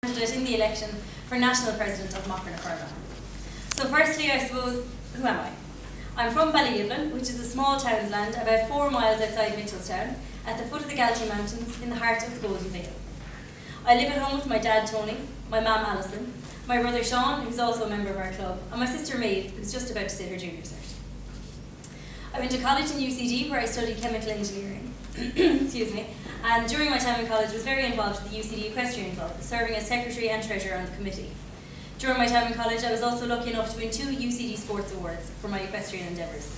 candidate in the election for National President of Mockra na Firma. So firstly, I suppose, who am I? I'm from Ballygiblin, which is a small townsland about 4 miles outside Mitchelstown, at the foot of the Galtee Mountains, in the heart of the Golden Vale. I live at home with my dad Tony, my mum Alison, my brother Sean, who's also a member of our club, and my sister Maeve, who's just about to sit her junior cert. I went to college in UCD, where I studied chemical engineering. Excuse me. And during my time in college, I was very involved with the UCD Equestrian Club, serving as secretary and treasurer on the committee. During my time in college, I was also lucky enough to win 2 UCD Sports Awards for my equestrian endeavours.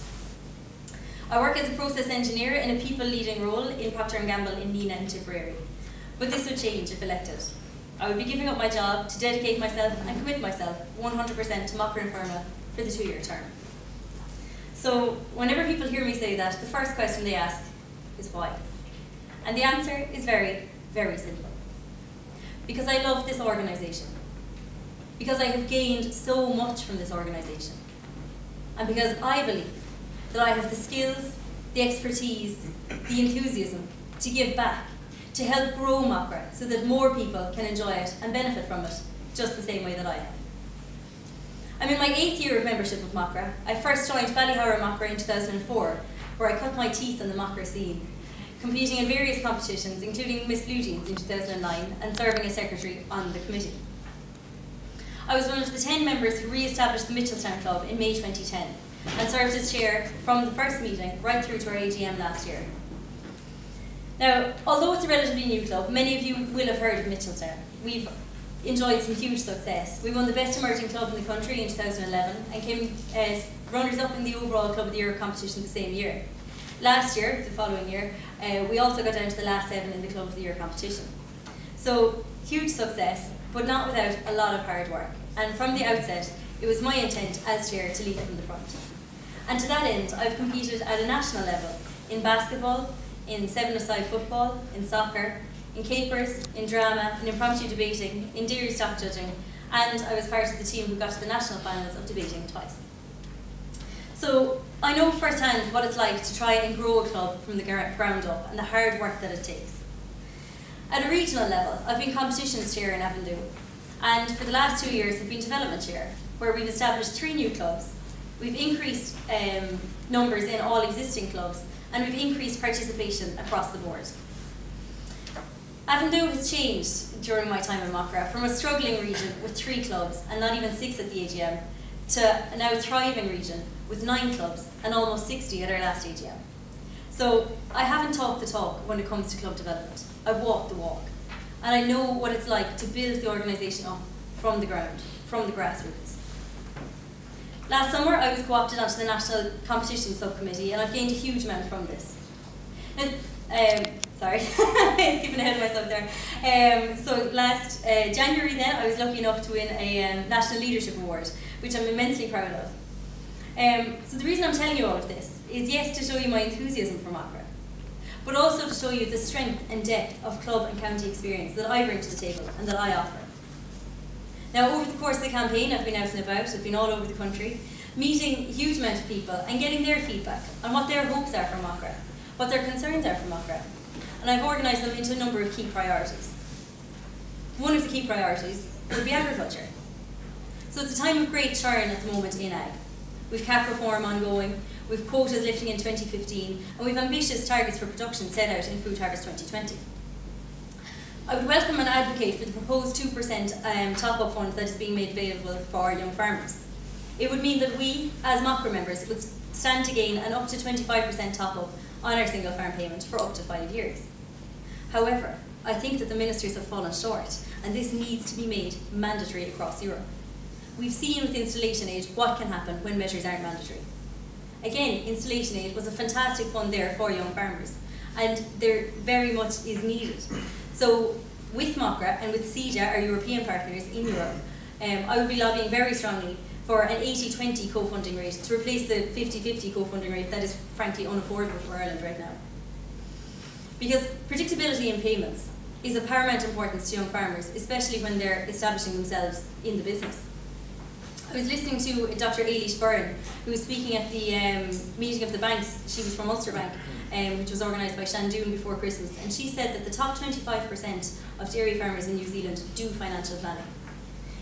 I work as a process engineer in a people-leading role in Procter & Gamble in Neenah and Tipperary. But this would change if elected. I would be giving up my job to dedicate myself and commit myself 100% to Mockra na Firma for the 2-year term. So whenever people hear me say that, the first question they ask is why? And the answer is very, very simple. Because I love this organisation. Because I have gained so much from this organisation. And because I believe that I have the skills, the expertise, the enthusiasm to give back, to help grow Mockra so that more people can enjoy it and benefit from it just the same way that I have. I'm in my 8th year of membership of Mockra. I first joined Ballyhowra Mockra in 2004, where I cut my teeth on the Mockra scene, competing in various competitions, including Miss Blue Jeans in 2009, and serving as secretary on the committee. I was one of the 10 members who re-established the Mitchelstown Club in May 2010, and served as chair from the first meeting right through to our AGM last year. Now, although it's a relatively new club, many of you will have heard of Mitchelstown. We've enjoyed some huge success. We won the Best Emerging Club in the country in 2011 and came runners-up in the overall Club of the Year competition the same year. Last year, the following year, we also got down to the last 7 in the Club of the Year competition. So, huge success, but not without a lot of hard work. And from the outset, it was my intent as chair to lead from the front. And to that end, I've competed at a national level in basketball, in 7-a-side football, in soccer, in capers, in drama, in impromptu debating, in dairy stock judging, and I was part of the team who got to the national finals of debating twice. So I know firsthand what it's like to try and grow a club from the ground up and the hard work that it takes. At a regional level, I've been competitions chair in Avondhu, and for the last 2 years have been development chair, where we've established 3 new clubs. We've increased numbers in all existing clubs, and we've increased participation across the board. Avondhu has changed during my time in Mockra from a struggling region with 3 clubs and not even 6 at the AGM to a now thriving region with 9 clubs and almost 60 at our last AGM. So I haven't talked the talk when it comes to club development. I've walked the walk. And I know what it's like to build the organisation up from the ground, from the grassroots. Last summer, I was co-opted onto the National Competition Subcommittee, and I've gained a huge amount from this. Now, sorry, I was skipping ahead of myself there. So last January then, I was lucky enough to win a National Leadership Award, which I'm immensely proud of. So the reason I'm telling you all of this is, yes, to show you my enthusiasm for Mockra, but also to show you the strength and depth of club and county experience that I bring to the table and that I offer. Now, over the course of the campaign, I've been out and about, I've been all over the country, meeting a huge amount of people and getting their feedback on what their hopes are for Mockra, what their concerns are for Mockra, and I've organised them into a number of key priorities. One of the key priorities would be agriculture. So it's a time of great churn at the moment in ag. We've cap reform ongoing, we've quotas lifting in 2015, and we've ambitious targets for production set out in Food Harvest 2020. I would welcome and advocate for the proposed 2% top-up fund that is being made available for young farmers. It would mean that we, as Mockra members, would stand to gain an up to 25% top-up on our single farm payment for up to 5 years. However, I think that the ministers have fallen short, and this needs to be made mandatory across Europe. We've seen with installation aid what can happen when measures aren't mandatory. Again, installation aid was a fantastic fund there for young farmers, and there very much is needed. So with Mockra and with CEJA, our European partners in Europe, I would be lobbying very strongly for an 80-20 co-funding rate to replace the 50-50 co-funding rate that is frankly unaffordable for Ireland right now. Because predictability in payments is of paramount importance to young farmers, especially when they're establishing themselves in the business. I was listening to Dr. Ailish Byrne, who was speaking at the meeting of the banks. She was from Ulster Bank, which was organised by Shandoon before Christmas, and she said that the top 25% of dairy farmers in New Zealand do financial planning.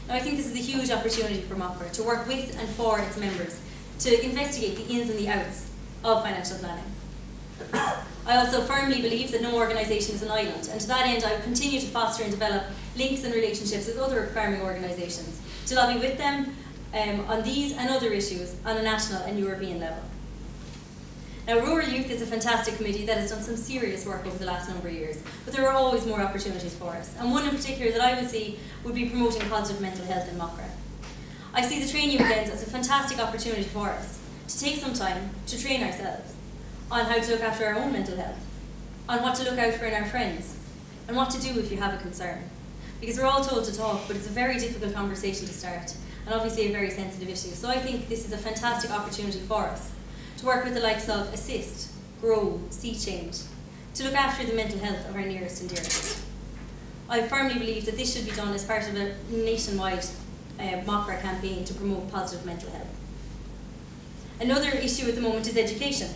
Now I think this is a huge opportunity for MOCRA to work with and for its members to investigate the ins and the outs of financial planning. I also firmly believe that no organisation is an island, and to that end I will continue to foster and develop links and relationships with other farming organisations, to lobby with them on these and other issues on a national and European level. Now, Rural Youth is a fantastic committee that has done some serious work over the last number of years, but there are always more opportunities for us, and one in particular that I would see would be promoting positive mental health in MOCRA. I see the training weekends as a fantastic opportunity for us to take some time to train ourselves on how to look after our own mental health, on what to look out for in our friends, and what to do if you have a concern. Because we're all told to talk, but it's a very difficult conversation to start, and obviously a very sensitive issue. So I think this is a fantastic opportunity for us to work with the likes of Assist, Grow, See Change, to look after the mental health of our nearest and dearest. I firmly believe that this should be done as part of a nationwide MOCRA campaign to promote positive mental health. Another issue at the moment is education.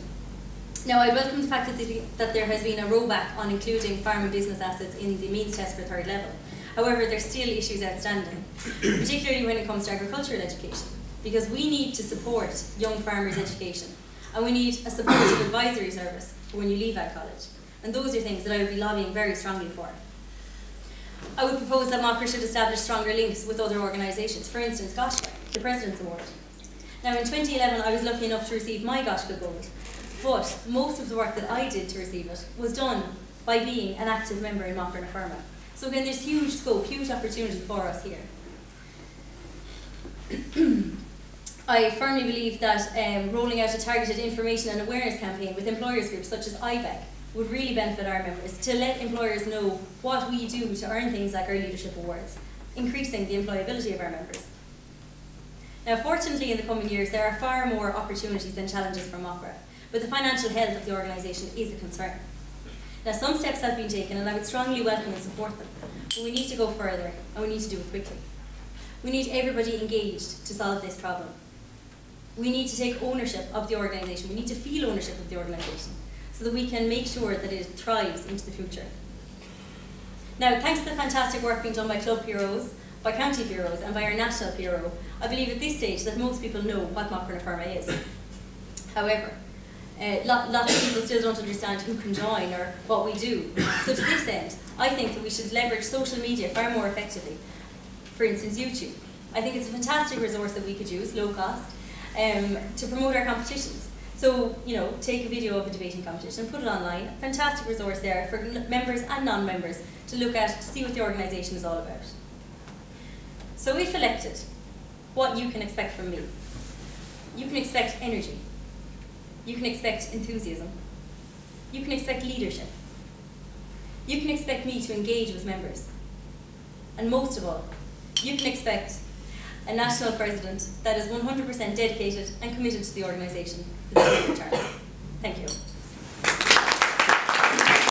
Now, I welcome the fact that there has been a rollback on including farm and business assets in the means test for third level. However, there are still issues outstanding, particularly when it comes to agricultural education, because we need to support young farmers' education, and we need a supportive advisory service for when you leave out college. And those are things that I would be lobbying very strongly for. I would propose that MOCRA should establish stronger links with other organisations, for instance, Goshka, the President's Award. Now, in 2011, I was lucky enough to receive my Goshka Gold, but most of the work that I did to receive it was done by being an active member in MOCRA na Firma. So again, there's huge scope, huge opportunity for us here. I firmly believe that rolling out a targeted information and awareness campaign with employers groups such as IBEC would really benefit our members, to let employers know what we do to earn things like our leadership awards, increasing the employability of our members. Now, fortunately, in the coming years, there are far more opportunities than challenges for MOCRA, but the financial health of the organisation is a concern. Now, some steps have been taken, and I would strongly welcome and support them, but we need to go further, and we need to do it quickly. We need everybody engaged to solve this problem. We need to take ownership of the organisation. We need to feel ownership of the organisation, so that we can make sure that it thrives into the future. Now, thanks to the fantastic work being done by club bureaus, by county bureaus, and by our national bureau, I believe at this stage that most people know what MOCRA na Firma is. However, lots of people still don't understand who can join or what we do. So to this end, I think that we should leverage social media far more effectively. For instance, YouTube. I think it's a fantastic resource that we could use, low cost, to promote our competitions. So, you know, take a video of a debating competition, put it online. Fantastic resource there for members and non-members to look at, to see what the organisation is all about. So if elected, what you can expect from me. You can expect energy. You can expect enthusiasm. You can expect leadership. You can expect me to engage with members. And most of all, you can expect a national president that is 100% dedicated and committed to the organisation for the long term. Thank you.